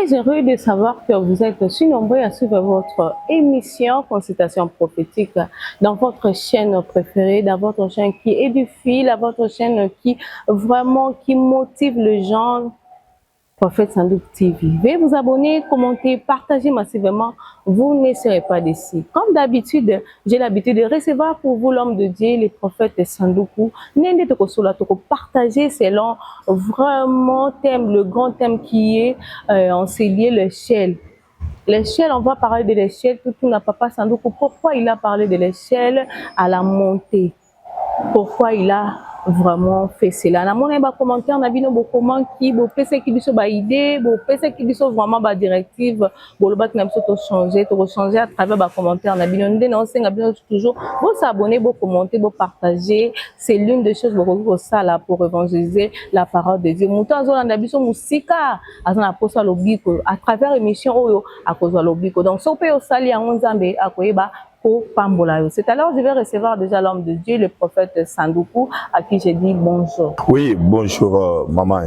Très heureux de savoir que vous êtes aussi nombreux à suivre votre émission Consultation prophétique dans votre chaîne préférée, dans votre chaîne qui édifie, dans votre chaîne qui vraiment qui motive les gens. Prophète Sandouk TV. Veuillez vous abonner, commenter, partager massivement. Vous ne serez pas déçus. Comme d'habitude, j'ai l'habitude de recevoir pour vous l'homme de Dieu, les prophètes Sandoukou. N'hésitez pas à partager selon vraiment thème, le grand thème qui est enseigné l'échelle. L'échelle, on va parler de l'échelle. Tout n'a pas Sandoukou. Pourquoi il a parlé de l'échelle à la montée? Pourquoi il a vraiment fait cela? Na mon ba commentaire na bino bo comment qui bo pese qui biso ba idée, bo pese qui biso vraiment ba directive, bo le ba na biso to changer à travers ba commentaire na bino ndé na senga bino toujours bo s'abonner, bo commenter, bo partager, c'est l'une des choses bo ça là pour évangéliser la parole de Dieu. Muto azo na biso musika azana posa lobiko à travers émission oyo à cause de lobiko. Donc so pe o sali ya nzambe akoyeba. C'est alors je vais recevoir déjà l'homme de Dieu, le prophète Sandoukou, à qui j'ai dit bonjour. Oui, bonjour maman.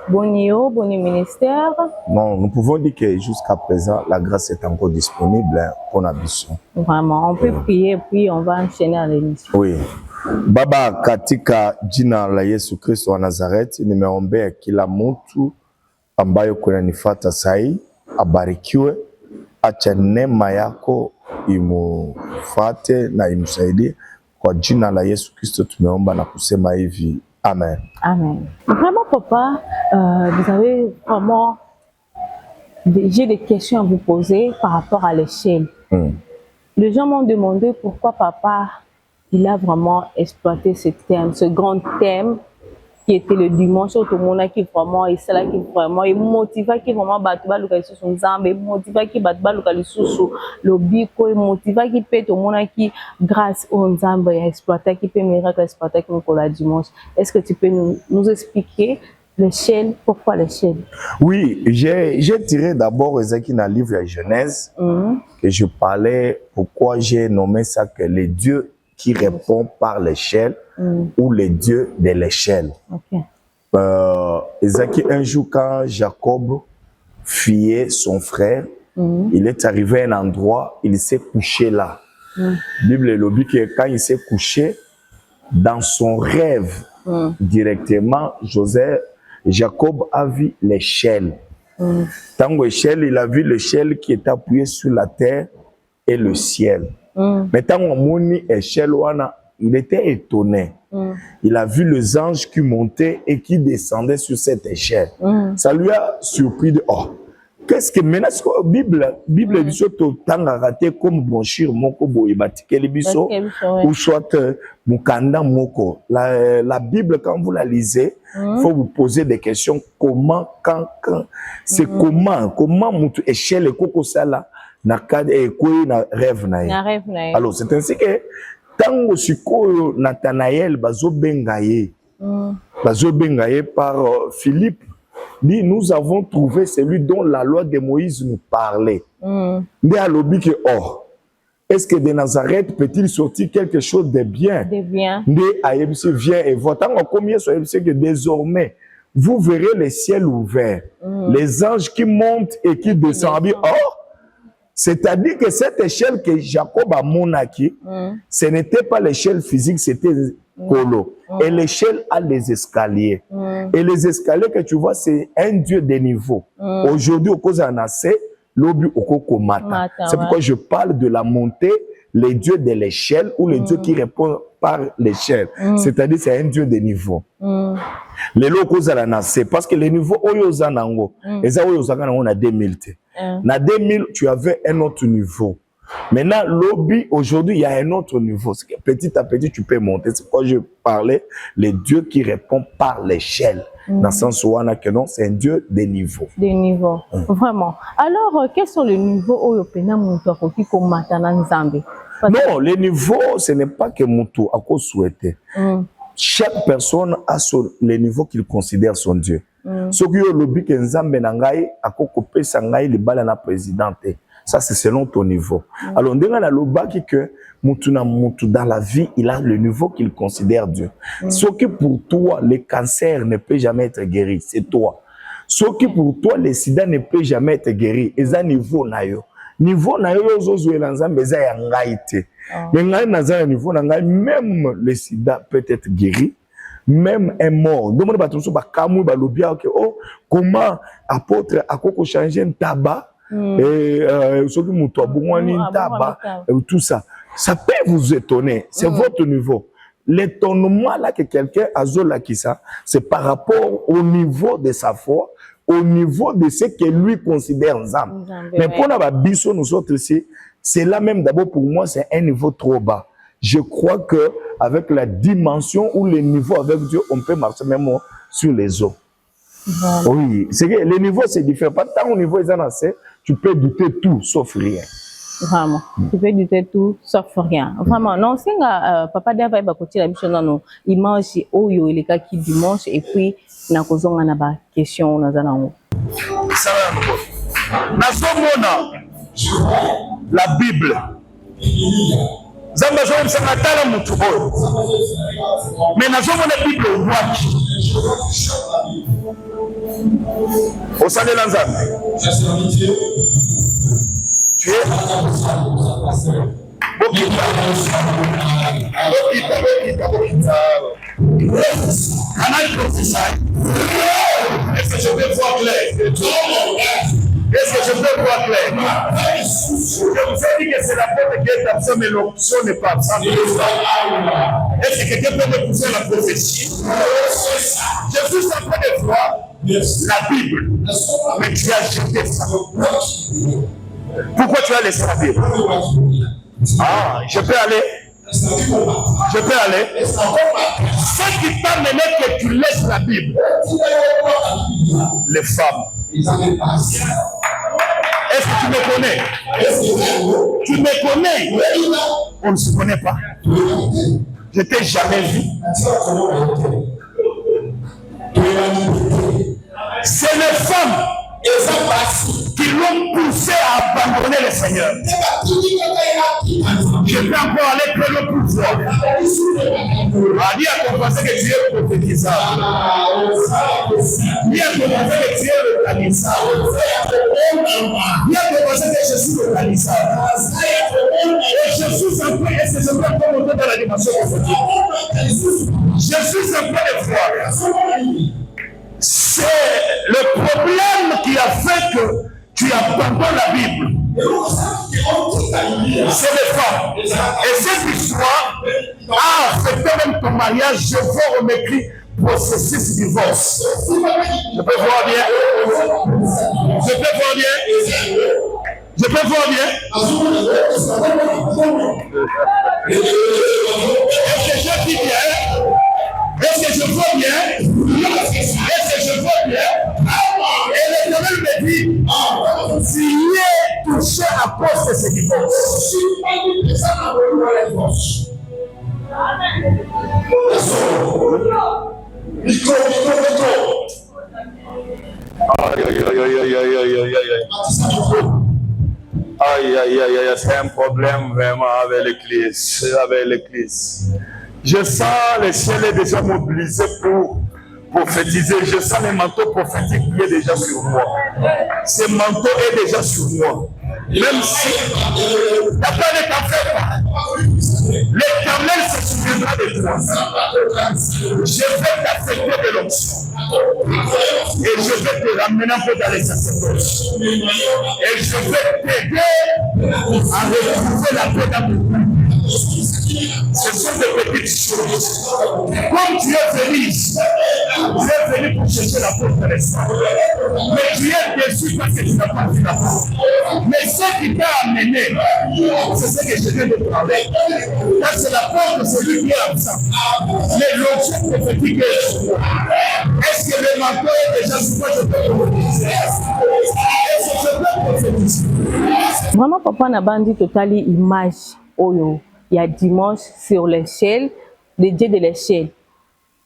Bonjour, bon ministère. Non, nous pouvons dire que jusqu'à présent, la grâce est encore disponible pour la mission. Vraiment, on peut prier puis on va enchaîner à l'émission. Oui. Baba katika jina la Yesu Kristo wa Nazareti, nimeombea kila mtu ambayo kunanifata sai abarikiwe, acha neema yako imufate na imsaidie kwa jina la Yesu Kristo tumeomba na kusema hivi amen. Amen. Vraiment papa, vous avez vraiment j'ai des questions à vous poser par rapport à l'échelle. Les gens m'ont demandé pourquoi papa il a vraiment exploité ce thème, ce grand thème qui était le dimanche au monde qui vraiment et cela qui vraiment et motiva qui vraiment batba le kalisu nzambe motiva qui batba le kalisu le biko et motiva qui peut au monde qui grâce au nzambe a exploité qui peut miracle exploiter comme pour la dimanche. Est-ce que tu peux nous expliquer l'échelle, pourquoi l'échelle? Oui, j'ai tiré d'abord Ezaki dans le livre de Genèse que je parlais pourquoi j'ai nommé ça que les dieux qui répond par l'échelle ou les dieux de l'échelle. Okay. Ezaki, un jour quand Jacob fuyait son frère, il est arrivé à un endroit, il s'est couché là. La Bible le dit que quand il s'est couché, dans son rêve, directement, Jacob a vu l'échelle. Tant l'échelle, il a vu l'échelle qui est appuyée sur la terre et le ciel. Mais tant il était étonné. Il a vu les anges qui montaient et qui descendaient sur cette échelle. Ça lui a surpris de qu'est-ce que maintenant Bible dit surtout tant raté comme bonchir moko boyebatike libiso ou soit mukanda moko. La Bible quand vous la lisez, il faut vous poser des questions comment quand c'est comment mutu échelle koko sala na cadre et quoi na rêve na. Alors c'est ainsi que tango sikoyo Nathanaël bazo bengaye par Philippe dit nous avons trouvé celui dont la loi de Moïse nous parlait. Mais à l'objet que est-ce que de Nazareth peut-il sortir quelque chose de bien? Mais Aïebsi vient et voit tant combien soit que désormais vous verrez les ciels ouverts, les anges qui montent et qui descendent. C'est-à-dire que cette échelle que Jacob a monaki, ce n'était pas l'échelle physique, c'était colo. Et l'échelle a les escaliers. Et les escaliers que tu vois, c'est un dieu de niveau. Aujourd'hui, au cause d'un assez, l'obu au koko mata. C'est pourquoi je parle de la montée, les dieux de l'échelle ou les dieux qui répondent par l'échelle. C'est-à-dire c'est un dieu de niveau. Les locaux à la nase, parce que les niveaux oyozanango, les oyozanango na 2000. Na 2000, tu avais un autre niveau. Maintenant, lobby, aujourd'hui, il y a un autre niveau. Petit à petit, tu peux monter. C'est pourquoi je parlais, les dieux qui répondent par l'échelle. Dans le sens où on a que non, c'est un dieu des niveaux. Des niveaux, vraiment. Alors, quels sont les niveaux où non, les niveaux, ce n'est pas que Moutou a quoi souhaiter. Chaque personne a les niveaux qu'il considère son Dieu. Ce qui est le but que Nzambe nangai a coupé sangai le bal à la présidente. Ça c'est selon ton niveau. Alors on dit dans le bas que Moutou dans la vie, il a le niveau qu'il considère Dieu. Ce qui pour toi le cancer ne peut jamais être guéri, c'est toi. Ce qui pour toi, le sida ne peut jamais être guéri. Et ça, niveau na yo. Niveau na yo, même le sida peut être guéri. Même un mort. Donc, comment apôtre a changé un tabac et tout ça. Ça peut vous étonner. C'est votre niveau. L'étonnement là que quelqu'un a ça, c'est par rapport au niveau de sa foi, au niveau de ce que lui considère en âme. Mais pour la biso, nous autres ici, c'est là même d'abord pour moi, c'est un niveau trop bas. Je crois que avec la dimension ou le niveau avec Dieu, on peut marcher même sur les eaux. Voilà. Oui, c'est que le niveau c'est différent. Pas tant au niveau des annoncés, tu peux douter tout sauf rien. Vraiment, tu peux douter tout sauf rien. Vraiment, non, c'est papa Dava va côté la mission non, il mange oyo les cas qui dimanche et puis na kozonga na ba question na zanango. Ça va. Na somona la Bible. Zamba zo msangatala mutu oyo. Mais na somona Bible waki. Osalela nzambe. Tu es est-ce que je peux voir clair? Est-ce que je peux voir clair? Je vous ai dit que c'est la porte qui est absente, mais l'option n'est pas absente. Est-ce que quelqu'un peut me pousser la prophétie? Je suis en train de voir la Bible, mais tu as jeté ça. Pourquoi tu as laissé la Bible? Ah, je peux aller? Je peux aller? Ce qui t'a mené que tu laisses la Bible, les femmes. Est-ce que tu me connais? Tu me connais? On ne se connaît pas. Je t'ai jamais vu. C'est les femmes qui l'ont poussé à abandonner le Seigneur. Je peux encore aller près le pouvoir. Dis à ton pensée que tu es prophétisable. Dis à ton pensée que tu es localisable. Dis à ton pensée que je suis localisable. Et je suis en train, est-ce que je peux monter dans la dimension prophétique? Je suis en train de voir. C'est le problème qui a fait que tu abandonnes la Bible. C'est les femmes. Et cette histoire a affecté même ton mariage. Je vois on écrit processus divorce. Je peux voir bien? Je peux voir bien? Je peux voir bien? Est-ce que je dis bien? Est-ce que je vois bien? Est-ce que je vois bien? Et l'Éternel me dit, tu es touché à cause de ce divorce. Aïe, aïe, aïe, aïe, c'est un problème vraiment avec l'Église. Avec l'Église. Je sens le ciel est déjà mobilisé pour prophétiser. Je sens le manteau prophétique qui est déjà sur moi. Ce manteau est déjà sur moi. Même si la peur ne t'en fait pas. L'Éternel se souviendra de toi. Je vais t'affecter de l'onction. Et je vais te ramener un peu dans les sacerdoces. Et je vais t'aider à retrouver la paix dans ton cœur. Ce sont des petites choses. Comme tu es venu ici, tu es venu pour chercher la porte de l'espoir. Mais tu es déçu parce que tu n'as pas vu la porte. Mais ce qui t'a amené, c'est ce que je viens de te parler. Là, c'est la porte de celui qui est absent. Mais l'objet prophétique est sur moi. Est-ce que le manteau est déjà sur moi? Je peux prophétiser. Est-ce que je peux prophétiser? Vraiment, papa n'a pas dit totali image. Oyo. Il y a dimanche sur l'échelle, le dieu de l'échelle.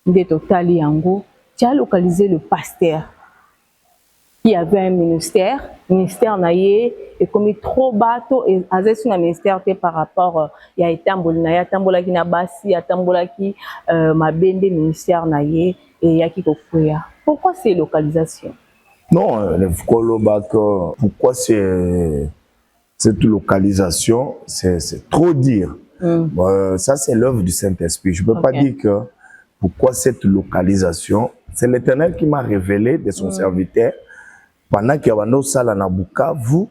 De Totali Yango, tu as localisé le pasteur qui avait un ministère naïe et comme trop bateau et azé sur un ministère par rapport il y a Etambola naïe, Tambola qui n'a basi, Tambola qui m'a bendé ministère naïe et il y a qui kofuya. Pourquoi ces localisations? Non, le Kolobaka, pourquoi cette localisation, c'est trop dire. Ça, c'est l'œuvre du Saint-Esprit. Je ne peux pas dire que pourquoi cette localisation. C'est l'Éternel qui m'a révélé de son serviteur. Pendant qu'il y avait nos salles à Bukavu,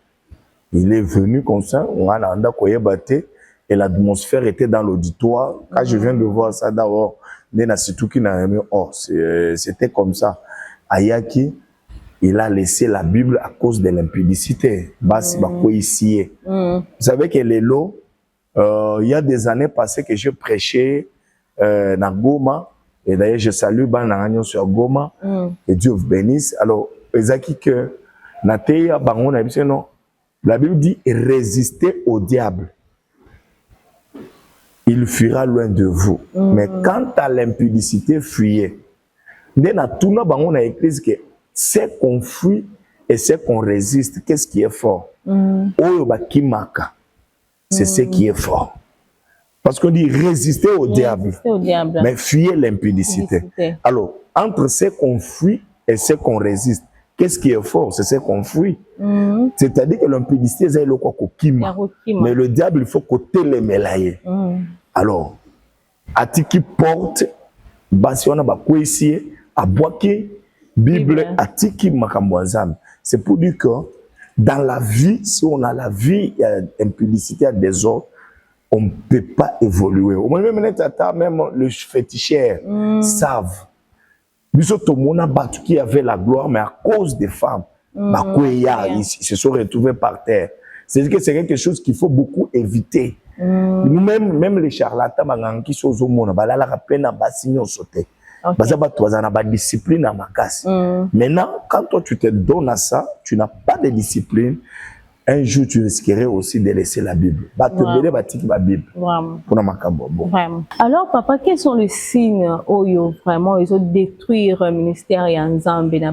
il est venu comme ça, on a et l'atmosphère était dans l'auditoire. Quand je viens de voir ça d'abord, c'était comme ça. Ayaki, il a laissé la Bible à cause de l'impudicité. Vous savez que les lots, il y a des années passées que je prêchais dans Goma, et d'ailleurs je salue Banagnon sur Goma, que Dieu vous bénisse. Alors, Ezaki que Nateya Bangon a dit non. La Bible dit résister au diable. Il fuira loin de vous. Mais quant à l'impudicité, fuyez. Dès na tout na bangon a écrit que c'est qu'on fuit et c'est qu'on résiste. Qu'est-ce qui est fort? C'est ce qui est fort. Parce qu'on dit résister au diable, mais fuyez l'impudicité. Alors, entre ce qu'on fuit et ce qu'on résiste, qu'est-ce qui est fort? C'est ce qu'on fuit. C'est-à-dire que l'impudicité, c'est le kokima. Mais le diable, il faut côté les mélayer. Alors, Atiki porte, Basiona Bakwesi, Abwake, Bible, Atiki Makamboazam. C'est pour dire que dans la vie, si on a la vie, il y a impudicité, il y a des ordres, on ne peut pas évoluer. Même les féticheurs savent. Qui avait la gloire, mais à cause des femmes, ils se sont retrouvés par terre. C'est-à-dire que c'est quelque chose qu'il faut beaucoup éviter. Même les charlatans qui sont au monde, discipline à ma casse. Maintenant, quand toi tu te donnes à ça, tu n'as pas de discipline. Un jour, tu risquerais aussi de laisser la Bible. Vraiment. Alors, papa, quels sont les signes où vraiment ils ont détruire le ministère et ensemble? Il y a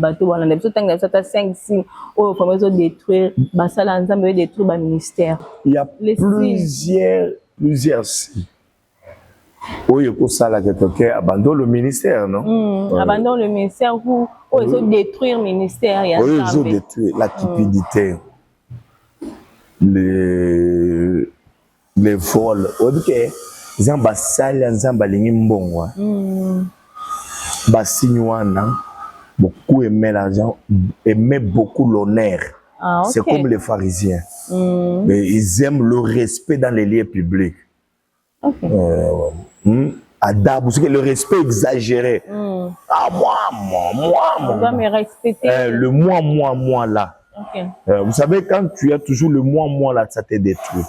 5 signes où ils ont détruire le ministère. Il y a plusieurs signes. Oui, pour ça, abandonne le ministère, non? Abandonne le ministère où ils ont détruire le ministère et ensemble. Oui, ils ont détruit la cupidité. Les vols. Ok, Zamba Salia, Zamba Lingimbongwa. Basignoana, beaucoup aimaient l'argent, aimaient beaucoup l'honneur. C'est comme les pharisiens. Mais ils aiment le respect dans les lieux publics. Le respect exagéré. Ah, moi. On doit me respecter. Le moi là. Vous savez, quand tu as toujours le moi là, ça te détruit.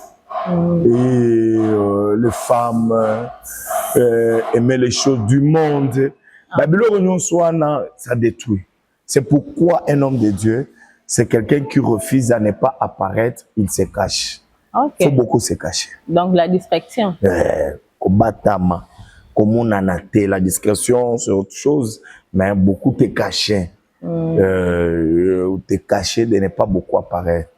Et les femmes aimer les choses du monde. Ça détruit. C'est pourquoi un homme de Dieu, c'est quelqu'un qui refuse à ne pas apparaître, il se cache. Il faut beaucoup se cacher. Donc la distraction. La discrétion, c'est autre chose, mais beaucoup te cacher. Te cacher de ne pas beaucoup apparaître.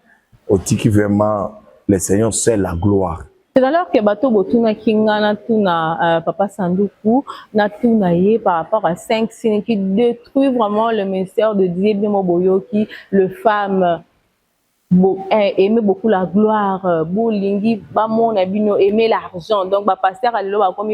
Qui vraiment, le Seigneur, c'est la gloire. C'est alors que bateau botuna kinga na tuna papa Sanduku na tuna ye par rapport à 5 signes qui détruisent vraiment le ministère de Dieu bien moboyo qui le femme aimait beaucoup la gloire bolingi ba mon abino aimer l'argent donc ba pasteur allo ba comme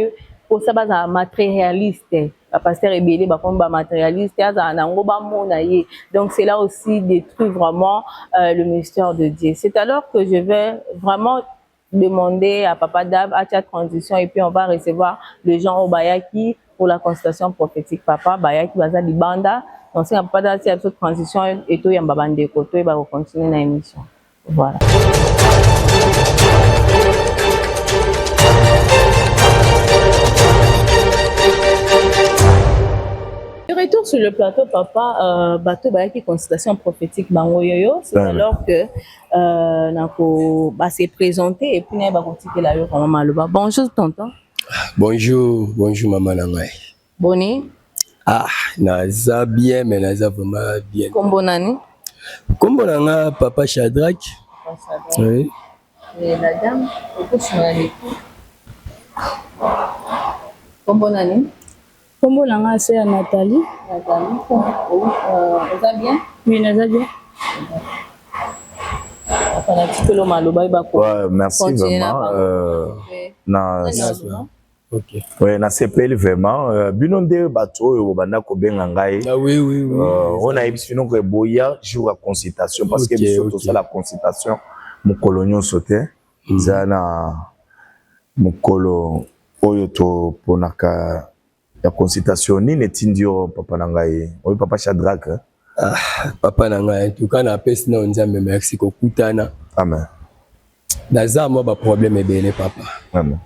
pour ça ba matérialiste ba pasteur ebélé ba comme ba matérialiste za nango ba mon aye donc c'est là aussi détruit vraiment le ministère de Dieu. C'est alors que je vais vraiment demander à Papa Dab à ta transition et puis on va recevoir le Jean Obayaki pour la consultation prophétique. Papa Bayaki Baza Libanda, donc c'est Papa Dab c'est cette transition et tout yamba bande koto et va continuer dans l'émission. Voilà. Retour sur le plateau, papa, bateau Bayaki consultation prophétique bangoyoyo, c'est alors que nako ba s'est présenté et puis na ba continuer la yo comme maloba. Bonjour tonton. Bonjour maman nangai. Boni. Ah, naza bien mais naza vraiment bien. Kombo nani? Kombo nanga papa Shadrach. Oui. Et la dame, pourquoi je suis allée? Kombo nani? Kombo nanga c'est Nathalie. Nathalie, ça bien? Oui, Nazabia. Ouais, merci vraiment. Ok. Ouais, na CPL vraiment. Binonde bato yo banda ko benga ngai. Ah oui, oui, oui. On a epsino ko boya jour à consultation parce que biso to ça la consultation mukolo nyonso te. Zana mukolo oyo to ponaka ya consultation ni netindio papa na ngai. Oyo papa Shadrach. Papa na ngai, en tout cas na pesi na nzambe merci ko kutana. Amen. Naza mo ba problème ebele papa. Amen.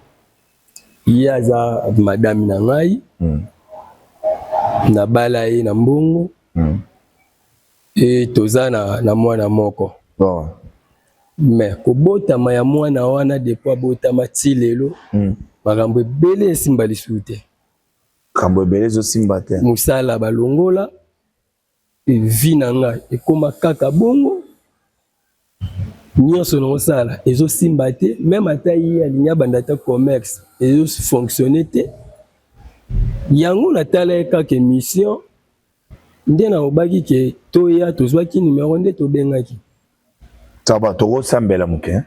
Yaza madame na ngai. Na balaye na mbongo. Et toza na mwana moko. Bon. Mais ko botama ya mwana wana depuis botama ti lelo. Makambo ebele esimba lisusu te. Makambo ebele ezosimba te. Musala balongola. Vi na ngai ekoma kaka bongo. Nyonso na sala ezosimba te. Même ata ye alinya bandata commerce ezo fonctionner te. Yango na tala kaka mission. Nde na obaki ke toya tozwaki numéro nde tobengaki. Taba toko sambela muke.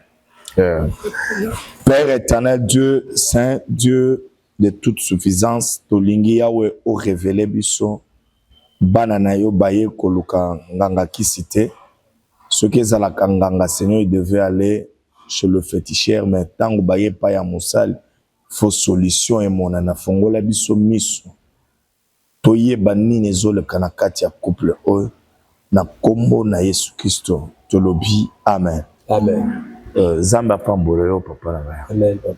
Père éternel, Dieu saint, Dieu de toute suffisance, tolingi yawe o révélé biso bana na yo baye koluka nganga kisite. Ce qui est à la kanganga, Seigneur, il devait aller chez le féticheur, mais tant que baye pa ya mosal, faut solution et mon ana fongola biso miso. Toye banini zo le kanakati ya couple o na kombo na Yesu Kristo. Tolobi amen. Amen. Zamba pambolo yo papa na ngai. Amen papa.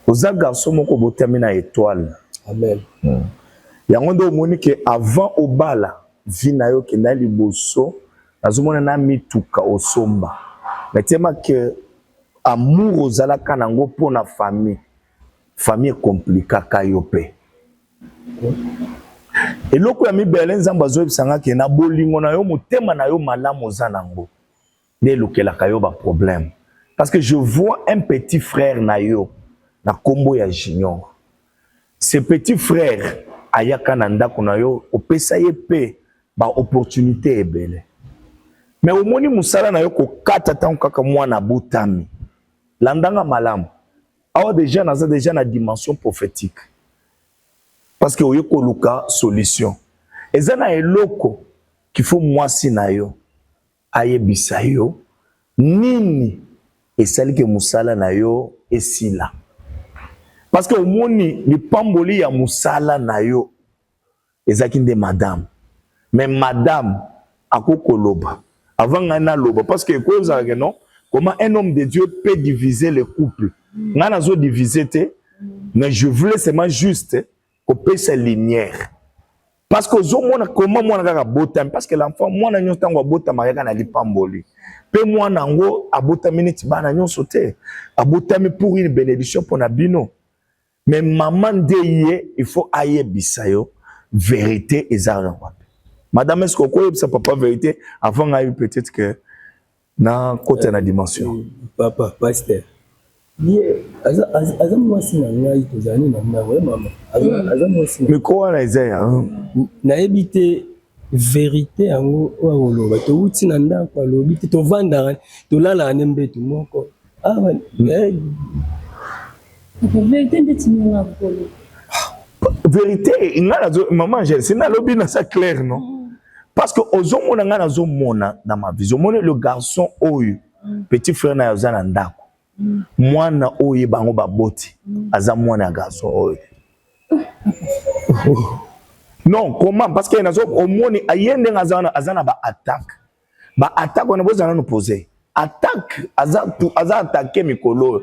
Oza garçon moko botami na étoile. Amen. Yango ndo omoni ke avant obala vi na yo ke na liboso nazomona na mituka osomba. Mais tema ke amour ozalaka nango pona famille. Famille komplikaka yo pe. Eloko ya mibele nzambe azoyebisanga ke na bolingo na yo motema na yo malamu oza nango. Ne lukelaka yo ba problème. Parce que je vois un petit frère na yo na kombo ya Junior. Ce petit frère ayaka na ndako na yo opesa ye pe ba opportunité ebele. Mais omoni musala na yo ko kata tango kaka mwana botami. Landanga malamu. Awa déjà naza déjà na dimension prophétique. Parce que oyo koluka solution. Eza na eloko qu'il faut mwasi na yo ayebisa yo nini esali ke musala na yo esila. Parce que omoni lipamboli ya musala na yo ezaki nde madame. Mais madame akokoloba avant ngana loba parce que cause non comment un homme de Dieu peut diviser le couple. Ngana zo diviser te mais je voulais seulement juste qu'on peut se lumière. Parce que zo mona comment mona kaka botami parce que l'enfant mona nyonso tango botama yaka na lipamboli. Pe mwana ngo abotami neti bana nyonso te. Abotami pour une bénédiction pour na bino. Mais maman de il faut ayebisa yo vérité ezala wapi. Madame est-ce que vous sa papa vérité avant ngayi peut-être que na côté na dimension. Papa pasteur. Ye aza mwasi na ngai tozani na mwa mama. Aza mwasi. Mais quoi na Isaiah? Na ebité vérité yango wa oloba to uti na ndako alobi to vanda to lala na mbetu moko. Ah vérité ngana zo maman je c'est na lobi na ça clair non parce que ozomona ngana zo mona dans ma vision mona le garçon oyo petit frère na yozana ndako mwana oyo bango baboti aza mwana garçon oyo non comment parce que nazo omoni ayende azana ba attaque on a besoin de poser attaque aza attaquer mikolo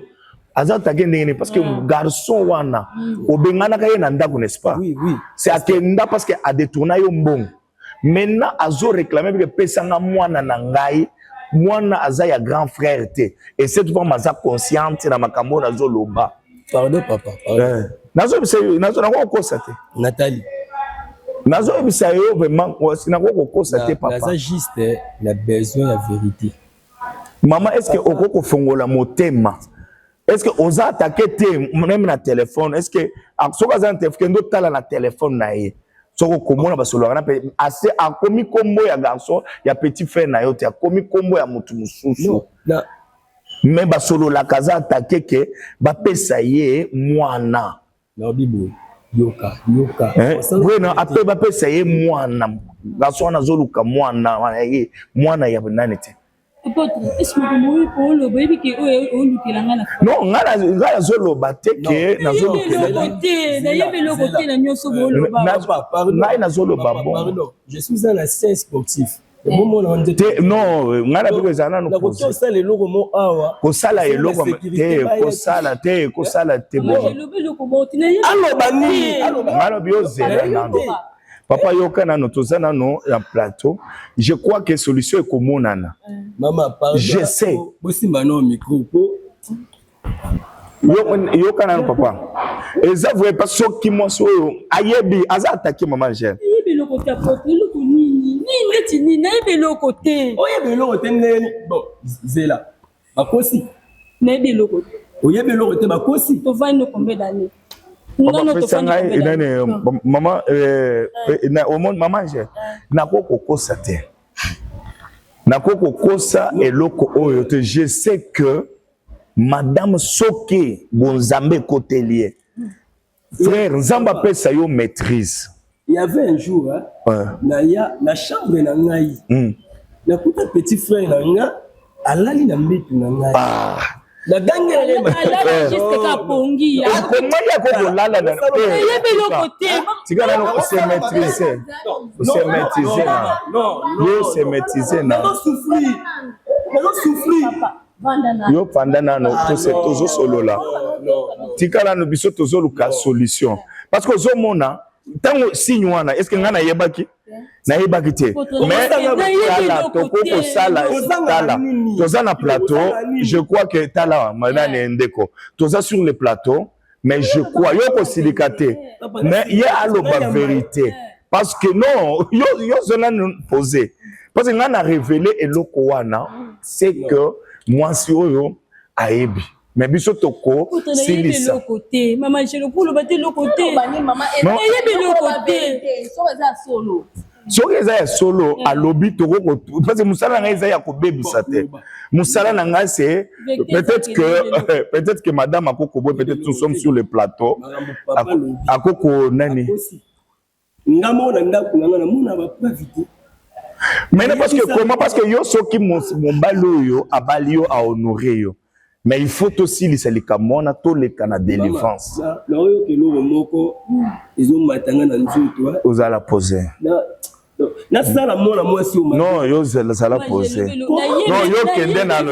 aza attaquer ndenge parce que garçon wana obengana ka yena ndako n'est-ce pas oui oui c'est akenda parce que a détourné yo mbongo maintenant azo réclamer que pesanga mwana na ngai mwana aza ya grand frère te et cette fois maza consciente na makambo nazo loba pardon papa nazo nazo na ko sate Nathalie nazo bisa yo vraiment na ko sate papa naza juste la besoin la vérité maman est-ce que okoko fongola motema est-ce que oza attaquer te même na téléphone est-ce que soka za téléphone ndo tala na téléphone na ye soko komona basolo wana pe assez akomi kombo ya garçon ya petit frère na yo te akomi kombo ya mutu mususu mais basolo la kaza attaquer que ba pesa ye mwana na bibo yoka bueno après ba pesa ye mwana garçon na zoluka mwana ya nani te non ngala zoloba te ke na zoloba bon je suis un ancien sportif non ngala pe ezana no kosala eloko mo awa kosala eloko te kosala te aloba nini ngala biozela nano papa yoka nano toza nano ya plateau je crois que solution est komonana mama pardon je sais bosimba no micro po yoka nano papa eza vrai pas soki moso ayebi aza attaquer maman Angèle yebi loko ta pote loko nini neti nini yebi loko te oyebi loko te neni bon zela bakosi yebi loko te oyebi loko te bakosi to va no combien d'années maman maman Angèle nakoko kosa te nakoko kosa eloko oyo te je sais que madame Soké bonzambe kotelier frère nzamba pesa yo maîtrise. Il y avait un jour na chambre na ngai na kuta petit frère na nga alali na mbetu na ngai la gangere juste ka pongi comment ya ko lala na yebi loko te tigana no se maîtriser non souffrir yo pandana no tozo solola tikala no biso tozo luka solution parce que zo mona tango signe wana est-ce que ngana yebaki na yebaki te mais tala toko sala tala toza na plateau je crois que tala madame ndeko toza sur le plateau mais je crois yo ko silikate mais il y a la vérité parce que non yo zona nous poser parce que ngana révéler eloko wana c'est que moi si oyo ayebi mais biso toko silisa côté maman je le pour le battre le côté maman yebi le côté so za solo so eza ya solo alobi toko parce que musala nga eza ya kobebisa te musala na nga c'est peut-être que madame akoko boy peut-être nous sommes sur le plateau akoko nani ngamona ndako ngana mona ba profiter mais parce que comment parce que yo soki mon balo yo abali yo a honorer yo mais il faut aussi les kamona to le kana délivrance na oyo ke lo moko izo matanga na nzuto ozala poser na sala mona mwasi o non yo zala poser non yo kende na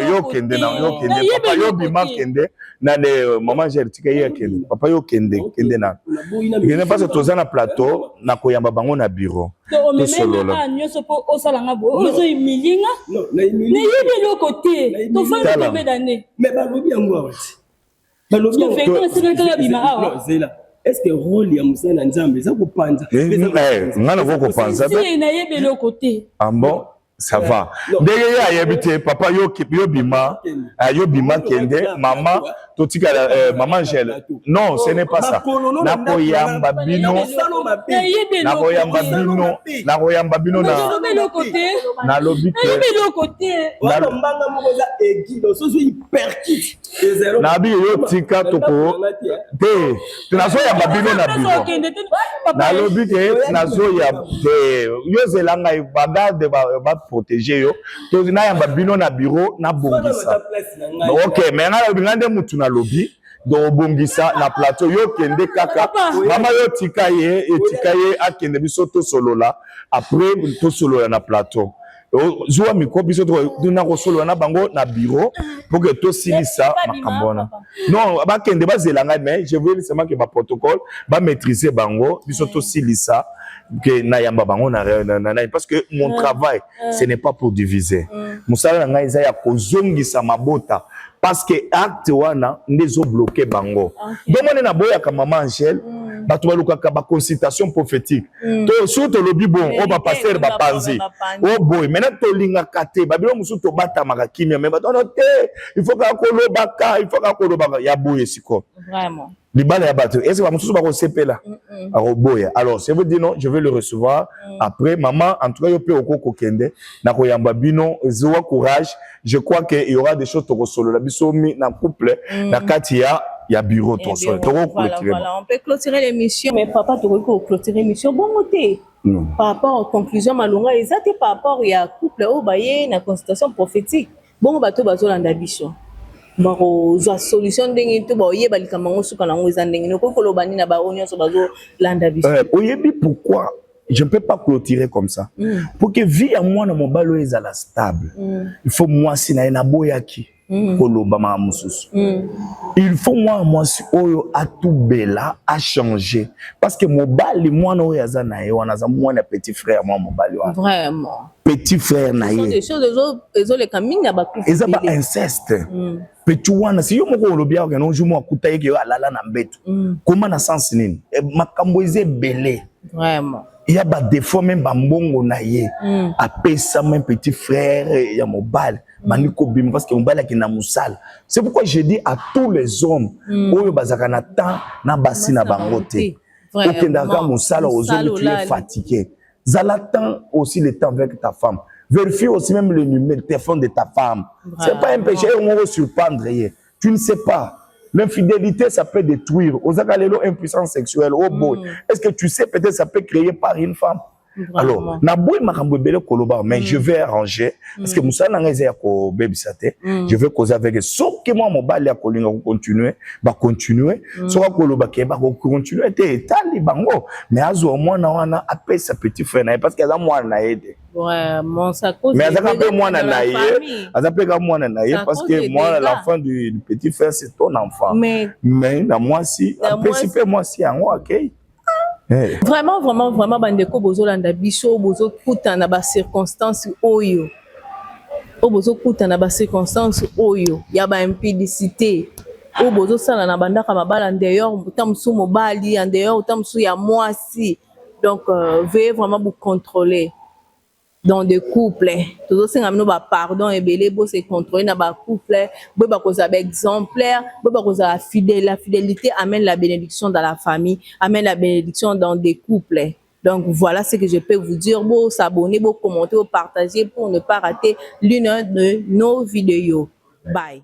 papa yo bima kende na le maman Gertika hier kende papa yo kende na il n'est pas que toza na plateau na koyamba bango na bureau to solola nyoso po osala ngabo ozo imilinga na yebi le côté to fa combien d'années mais ba lobi yango awati ba lobi yango fait c'est que bima awa zela est-ce que rôle ya musana nzambe za kopanda ngana ko kopanza te na yebi le côté ah bon ça va ndenge ya yebite papa yo bima kende mama totika maman Angèle non ce n'est pas ça na koyamba bino na lobite na mbanga moko za egido soso hyperkit na bi yo tika toko te tunazo ya babino na bino na lobite nazo ya te yo zelanga bagarde ba protéger yo to na yamba bino na bureau na bongisa OK mais ngande mutu na lobby do bongisa na plateau yo kende kaka mama yo tika ye akende biso to solola après to solola na plateau zuwa miko biso to na ko solola na bango na bureau pour que to silisa makambona non ba kende bazelanga mais je veux seulement que ba protocole ba maîtriser bango biso to silisa que na yamba bango na parce que mon travail ce n'est pas pour diviser musala nga eza ya kozongisa mabota parce que acte wana ndezo bloquer bango donc on na boya ka maman Angèle bato balukaka ba consultation prophétique to surtout lobi bon o ba passer ba panzi o boy maintenant to linga kate ba bilo musu to bata makakimia mais bato no te il faut ka kolobaka ya boye siko vraiment Libala ya bato. Est-ce que maman tout va CP là? Alors, si vous dites non, je vais le recevoir. Après, maman, en tout cas, yo pe oko kende. Na koyamba bino, zoa courage. Je crois qu'il y aura des choses to solo. La biso mi na couple, na katia. Il y a bureau, ton sol. Voilà, on peut clôturer l'émission. Mais papa, tu peux clôturer l'émission. Bon, côté. Par rapport aux conclusions, malonga, exactement par rapport à couple, au baye, na consultation prophétique. Bon, bateau, bateau, l'andabisson. Bon, la solution d'engue, tu vois, yé, balika mango, sous quand on est en dengue. Nous, quand on bani na baronio, sur bateau, l'andabisson. Oyebi, pourquoi je ne peux pas clôturer comme ça? Pour que vie à moi, dans mon balo, est à la stable. Il faut moi, si na ena boyaki. Il faut moi si oyo a tout bela a changé parce que mon bali moi no yazana yo na za moi na petit frère moi mon bali wa vraiment petit frère na ye des choses les camines na ba ils ont pas inceste petit wana si yo moko olobia ke no jumo akuta yeke yo alala na mbeto comment na sens nini makambo eze belé vraiment il y a des défauts même bambongo na ye après ça même petit frère il y a mon bal maniko bim parce que mon bal qui na musal c'est pourquoi je dis à tous les hommes oyo bazaka na temps na basi na bangote okendaka musal ozoli tu es fatigué zala temps aussi le temps avec ta femme vérifie aussi même le numéro de téléphone de ta femme c'est pas un péché on va surprendre tu ne sais pas. L'infidélité, ça peut détruire. Aux agalelo, impuissance sexuelle. Oh boy. Est-ce que tu sais, peut-être ça peut créer par une femme? Vraiment. Alors, naboui makambobele koloba, mais je vais arranger. Parce que Moussa n'angeze ya ko babysate. Je vais causer avec. Sauf que moi, mon bal ya kolinga continuer, continuer. Soit koloba ke ba continuer te tali bango. Mais azo moi na wana appelle sa petit frère na parce que za moi na aide. Ouais, mon ça cause. Mais ça appelle moi na naie. Ça appelle moi na naie parce que moi l'enfant du petit frère c'est ton enfant. Mais na moi si, après si moi si en OK. Hey. Vraiment, bandeko bozolanda biso bozo kuta na ba circonstances oyo. O bozo kuta na ba circonstances oyo. Ya ba impudicité. O bozo sala na bandaka mabala d'ailleurs, utamsu mobali, en dehors utamsu ya mwasi. Donc veuillez vraiment vous contrôler dans des couples. Toujours c'est ngam no ba pardon et belé bo se contrôler na ba couple, bo ba cause avec exemplaire, bo ba cause la fidélité amène la bénédiction dans la famille, amène la bénédiction dans des couples. Donc voilà ce que je peux vous dire. Bon, s'abonner, bon commenter, bon partager pour ne pas rater l'une de nos vidéos. Bye.